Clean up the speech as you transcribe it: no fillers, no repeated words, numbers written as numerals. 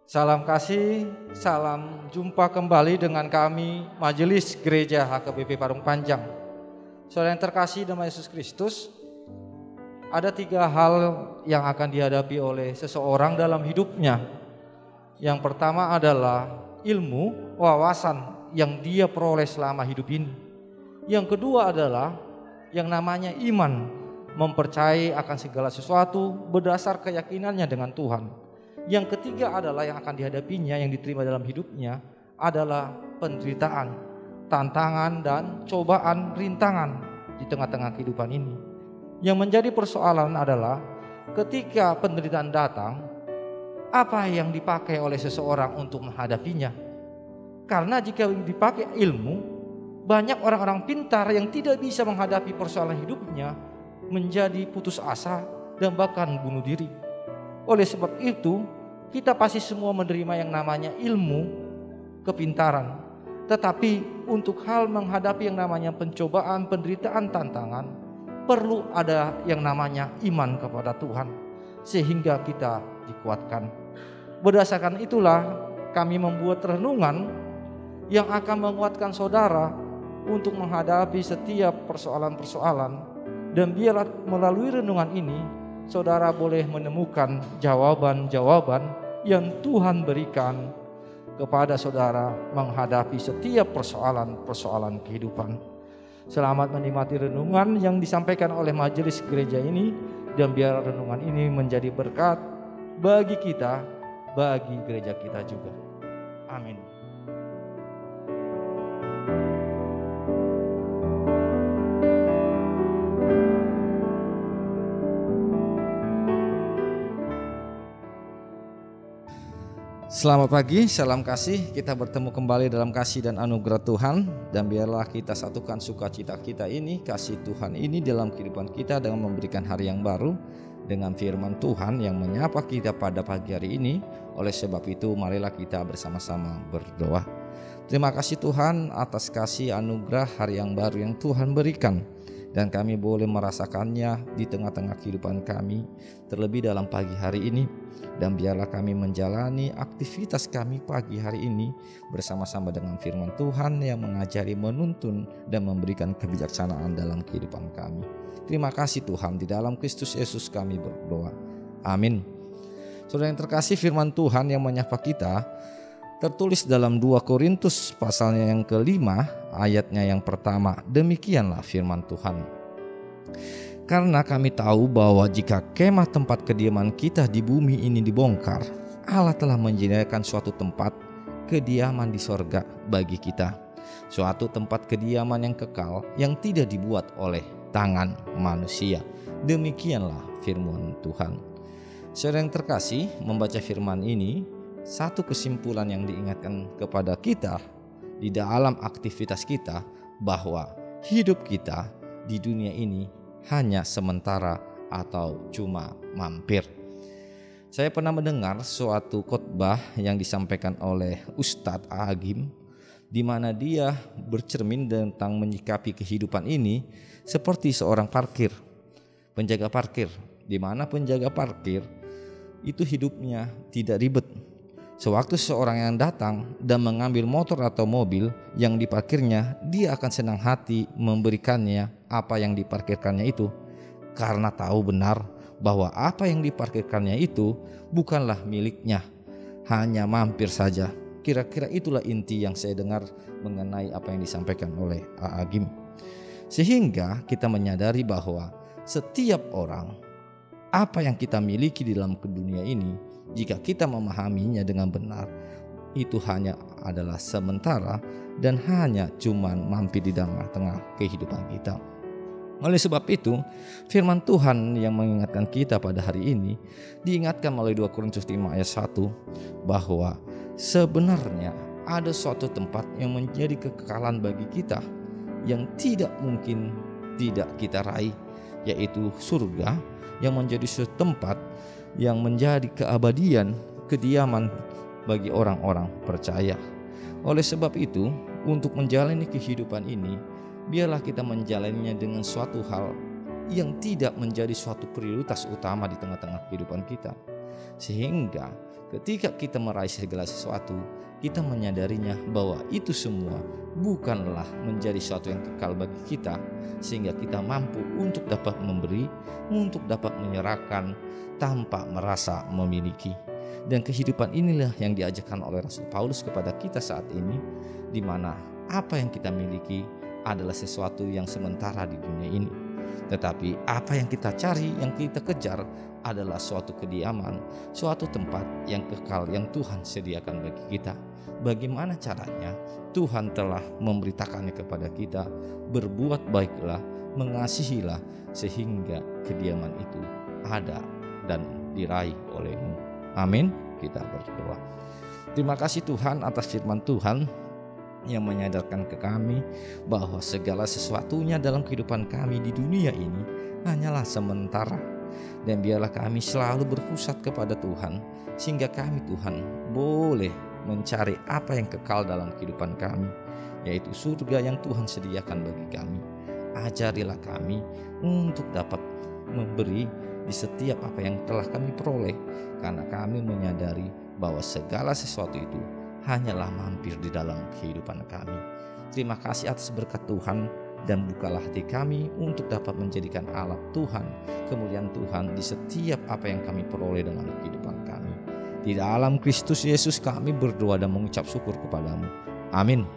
Salam kasih, salam jumpa kembali dengan kami Majelis Gereja HKBP Parung Panjang. Saudara yang terkasih dalam Yesus Kristus, ada 3 hal yang akan dihadapi oleh seseorang dalam hidupnya. Yang pertama adalah ilmu, wawasan yang dia peroleh selama hidup ini. Yang kedua adalah yang namanya iman, mempercayai akan segala sesuatu berdasar keyakinannya dengan Tuhan. Yang ketiga adalah yang akan dihadapinya, yang diterima dalam hidupnya adalah penderitaan, tantangan dan cobaan, rintangan di tengah-tengah kehidupan ini. Yang menjadi persoalan adalah ketika penderitaan datang, apa yang dipakai oleh seseorang untuk menghadapinya. Karena jika dipakai ilmu, banyak orang-orang pintar yang tidak bisa menghadapi persoalan hidupnya menjadi putus asa dan bahkan bunuh diri. Oleh sebab itu, kita pasti semua menerima yang namanya ilmu, kepintaran. Tetapi untuk hal menghadapi yang namanya pencobaan, penderitaan, tantangan, perlu ada yang namanya iman kepada Tuhan, sehingga kita dikuatkan. Berdasarkan itulah kami membuat renungan yang akan menguatkan saudara untuk menghadapi setiap persoalan-persoalan. Dan biarlah melalui renungan ini saudara boleh menemukan jawaban-jawaban yang Tuhan berikan kepada saudara menghadapi setiap persoalan-persoalan kehidupan. Selamat menikmati renungan yang disampaikan oleh majelis gereja ini, dan biar renungan ini menjadi berkat bagi kita, bagi gereja kita juga. Amin. Selamat pagi, salam kasih. Kita bertemu kembali dalam kasih dan anugerah Tuhan. Dan biarlah kita satukan sukacita kita ini, kasih Tuhan ini dalam kehidupan kita dengan memberikan hari yang baru dengan firman Tuhan yang menyapa kita pada pagi hari ini. Oleh sebab itu marilah kita bersama-sama berdoa. Terima kasih Tuhan atas kasih anugerah hari yang baru yang Tuhan berikan, dan kami boleh merasakannya di tengah-tengah kehidupan kami, terlebih dalam pagi hari ini. Dan biarlah kami menjalani aktivitas kami pagi hari ini bersama-sama dengan firman Tuhan yang mengajari, menuntun, dan memberikan kebijaksanaan dalam kehidupan kami. Terima kasih Tuhan, di dalam Kristus Yesus kami berdoa. Amin. Saudara yang terkasih, firman Tuhan yang menyapa kita tertulis dalam 2 Korintus pasalnya yang ke-5 ayatnya yang pertama. Demikianlah firman Tuhan. Karena kami tahu bahwa jika kemah tempat kediaman kita di bumi ini dibongkar, Allah telah menyediakan suatu tempat kediaman di sorga bagi kita, suatu tempat kediaman yang kekal yang tidak dibuat oleh tangan manusia. Demikianlah firman Tuhan. Saudara yang terkasih, membaca firman ini, satu kesimpulan yang diingatkan kepada kita di dalam aktivitas kita, bahwa hidup kita di dunia ini hanya sementara atau cuma mampir. Saya pernah mendengar suatu khotbah yang disampaikan oleh Ustadz Agim, di mana dia bercermin tentang menyikapi kehidupan ini seperti seorang penjaga parkir, di mana penjaga parkir itu hidupnya tidak ribet. Sewaktu seseorang yang datang dan mengambil motor atau mobil yang diparkirnya, dia akan senang hati memberikannya apa yang diparkirkannya itu, karena tahu benar bahwa apa yang diparkirkannya itu bukanlah miliknya, hanya mampir saja. Kira-kira itulah inti yang saya dengar mengenai apa yang disampaikan oleh Agim. Sehingga kita menyadari bahwa setiap orang, apa yang kita miliki di dalam dunia ini, jika kita memahaminya dengan benar, itu hanya adalah sementara dan hanya cuman mampir di tengah-tengah kehidupan kita. Oleh sebab itu, firman Tuhan yang mengingatkan kita pada hari ini diingatkan melalui 2 Korintus 5 ayat 1, bahwa sebenarnya ada suatu tempat yang menjadi kekekalan bagi kita yang tidak mungkin tidak kita raih, yaitu surga, yang menjadi suatu tempat yang menjadi keabadian, kediaman bagi orang-orang percaya. Oleh sebab itu, untuk menjalani kehidupan ini, biarlah kita menjalaninya dengan suatu hal yang tidak menjadi suatu prioritas utama di tengah-tengah kehidupan kita. Sehingga ketika kita meraih segala sesuatu, kita menyadarinya bahwa itu semua bukanlah menjadi sesuatu yang kekal bagi kita, sehingga kita mampu untuk dapat memberi, untuk dapat menyerahkan tanpa merasa memiliki. Dan kehidupan inilah yang diajarkan oleh Rasul Paulus kepada kita saat ini, di mana apa yang kita miliki adalah sesuatu yang sementara di dunia ini. Tetapi apa yang kita cari, yang kita kejar adalah suatu kediaman, suatu tempat yang kekal yang Tuhan sediakan bagi kita. Bagaimana caranya? Tuhan telah memberitakannya kepada kita, berbuat baiklah, mengasihilah, sehingga kediaman itu ada dan diraih olehmu. Amin. Kita berdoa. Terima kasih Tuhan atas firman Tuhan yang menyadarkan ke kami bahwa segala sesuatunya dalam kehidupan kami di dunia ini hanyalah sementara. Dan biarlah kami selalu berpusat kepada Tuhan, sehingga kami Tuhan boleh mencari apa yang kekal dalam kehidupan kami, yaitu surga yang Tuhan sediakan bagi kami. Ajarilah kami untuk dapat memberi di setiap apa yang telah kami peroleh, karena kami menyadari bahwa segala sesuatu itu hanyalah mampir di dalam kehidupan kami. Terima kasih atas berkat Tuhan, dan bukalah hati kami untuk dapat menjadikan alat Tuhan, kemuliaan Tuhan di setiap apa yang kami peroleh dalam kehidupan kami. Di dalam Kristus Yesus kami berdoa dan mengucap syukur kepadamu. Amin.